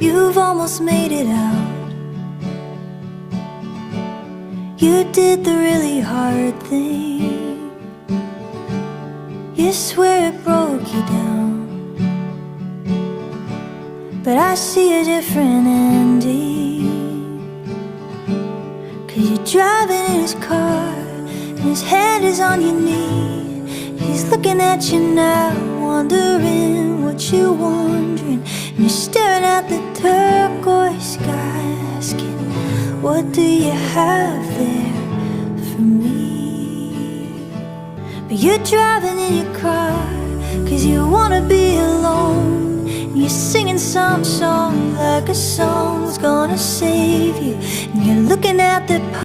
You've almost made it out. You did the really hard thing. You swear it broke you down, but I see a different ending. 'Cause you're driving in his car, and his hand is on your knee. He's looking at you now, wondering what you're wondering. And you're staring at the turquoise sky, asking, what do you have there for me? But you're driving in your car, 'cause you wanna be alone. And you're singing some song like a song's gonna save you. And you're looking at the